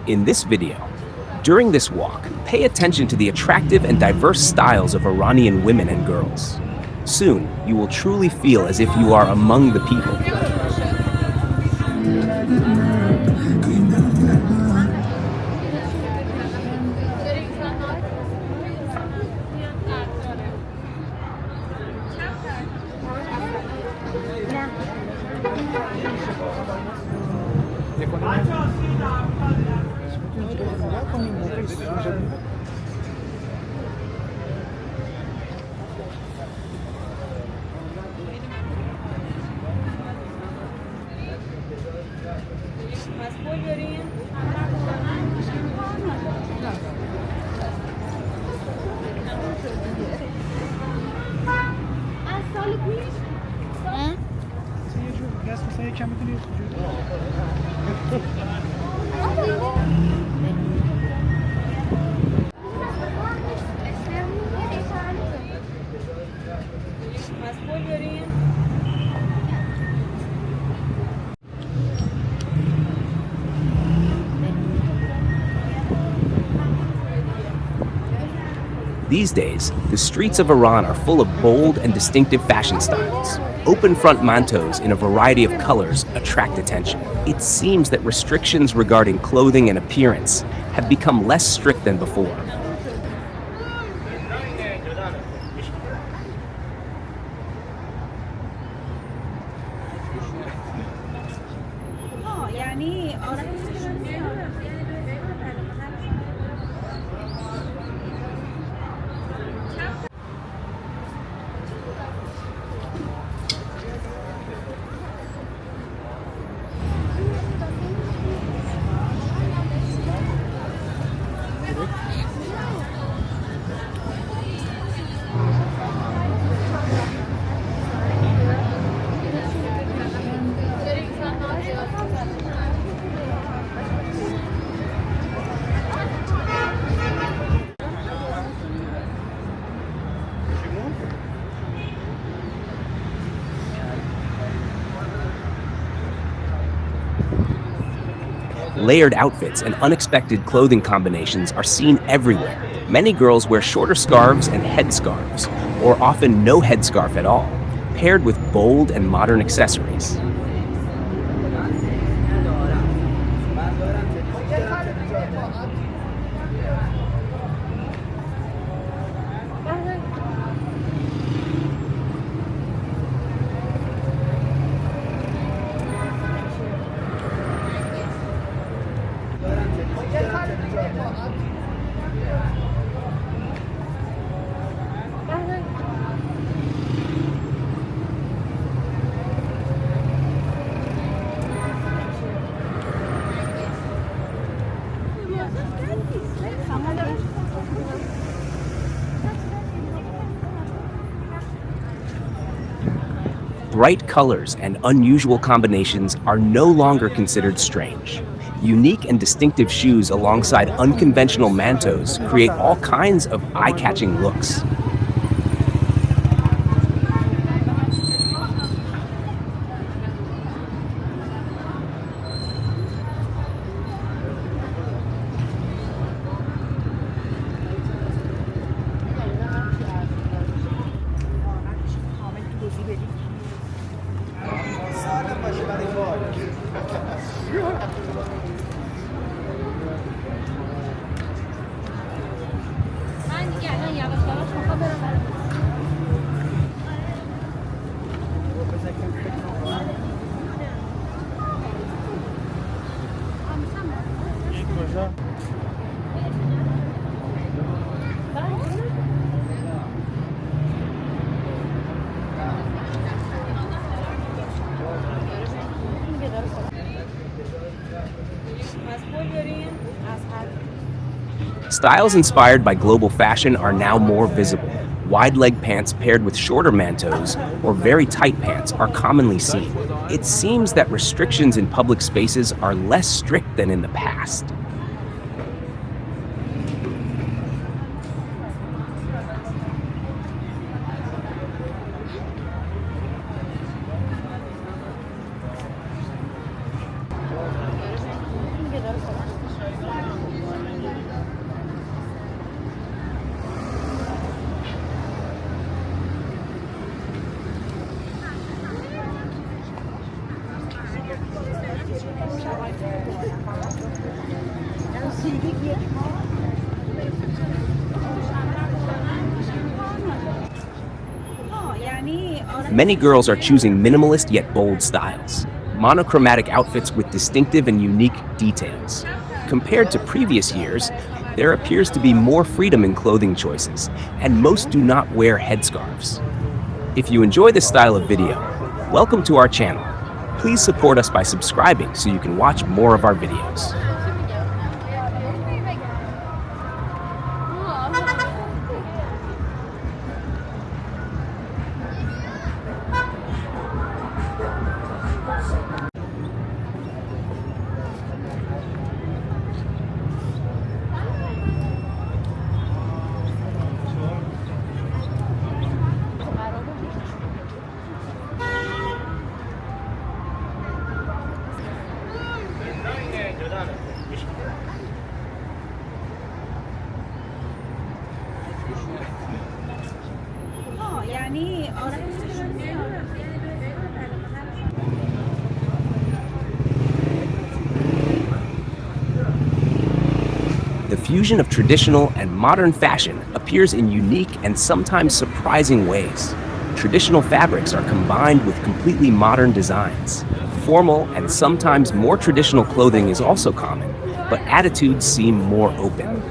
In this video, during this walk, pay attention to the attractive and diverse styles of Iranian women and girls. Soon, you will truly feel as if you are among the people. These days, the streets of Iran are full of bold and distinctive fashion styles. Open front manteaus in a variety of colors attract attention. It seems that restrictions regarding clothing and appearance have become less strict than before. Layered outfits and unexpected clothing combinations are seen everywhere. Many girls wear shorter scarves and headscarves, or often no headscarf at all, paired with bold and modern accessories. Bright colors and unusual combinations are no longer considered strange. Unique and distinctive shoes alongside unconventional manteaus create all kinds of eye-catching looks. Styles inspired by global fashion are now more visible. Wide-leg pants paired with shorter manteaus or very tight pants are commonly seen. It seems that restrictions in public spaces are less strict than in the past. Many girls are choosing minimalist yet bold styles, monochromatic outfits with distinctive and unique details. Compared to previous years, there appears to be more freedom in clothing choices, and most do not wear headscarves. If you enjoy this style of video, welcome to our channel. Please support us by subscribing so you can watch more of our videos. The fusion of traditional and modern fashion appears in unique and sometimes surprising ways. Traditional fabrics are combined with completely modern designs. Formal and sometimes more traditional clothing is also common, but attitudes seem more open.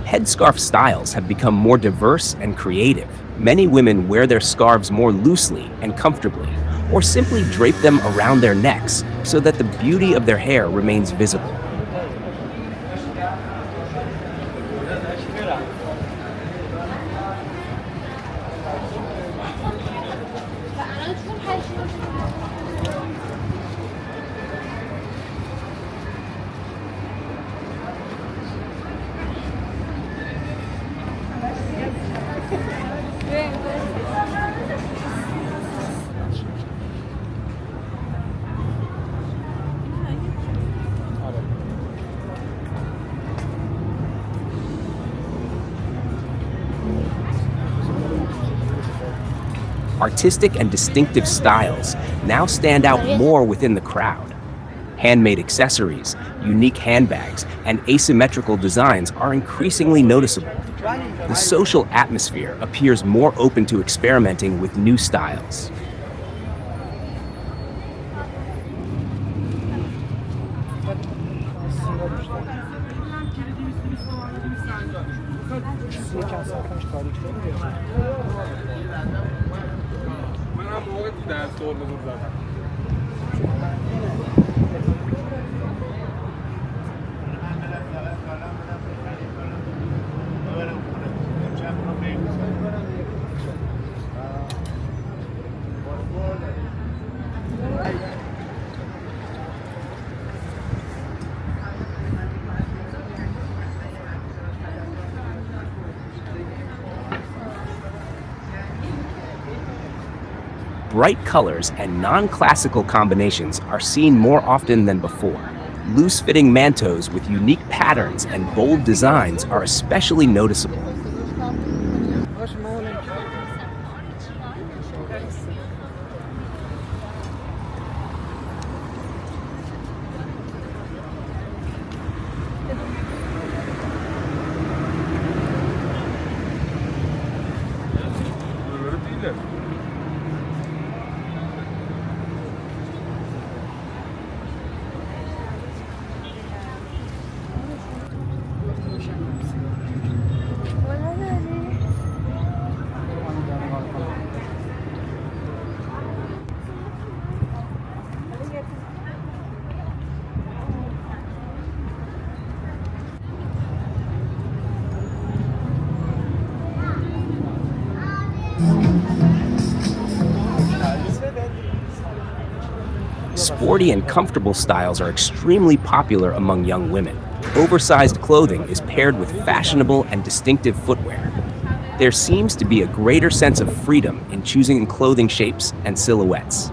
Headscarf styles have become more diverse and creative. Many women wear their scarves more loosely and comfortably, or simply drape them around their necks so that the beauty of their hair remains visible. Artistic and distinctive styles now stand out more within the crowd. Handmade accessories, unique handbags, and asymmetrical designs are increasingly noticeable. The social atmosphere appears more open to experimenting with new styles. Bright colors and non-classical combinations are seen more often than before. Loose-fitting manteaus with unique patterns and bold designs are especially noticeable. Sporty and comfortable styles are extremely popular among young women. Oversized clothing is paired with fashionable and distinctive footwear. There seems to be a greater sense of freedom in choosing clothing shapes and silhouettes.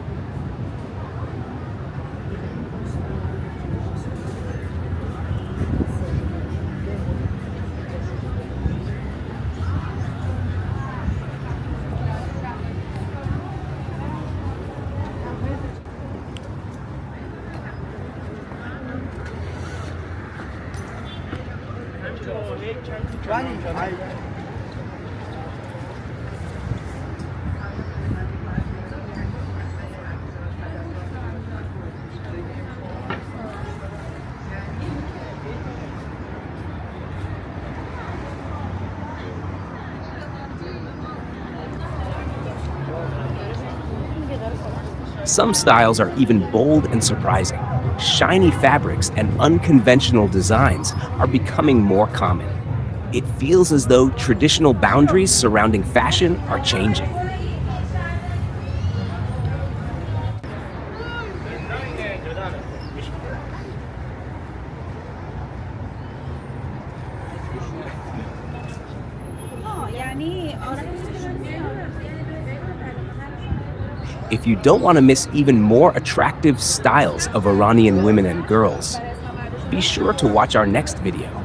Some styles are even bold and surprising. Shiny fabrics and unconventional designs are becoming more common. It feels as though traditional boundaries surrounding fashion are changing. If you don't want to miss even more attractive styles of Iranian women and girls, be sure to watch our next video.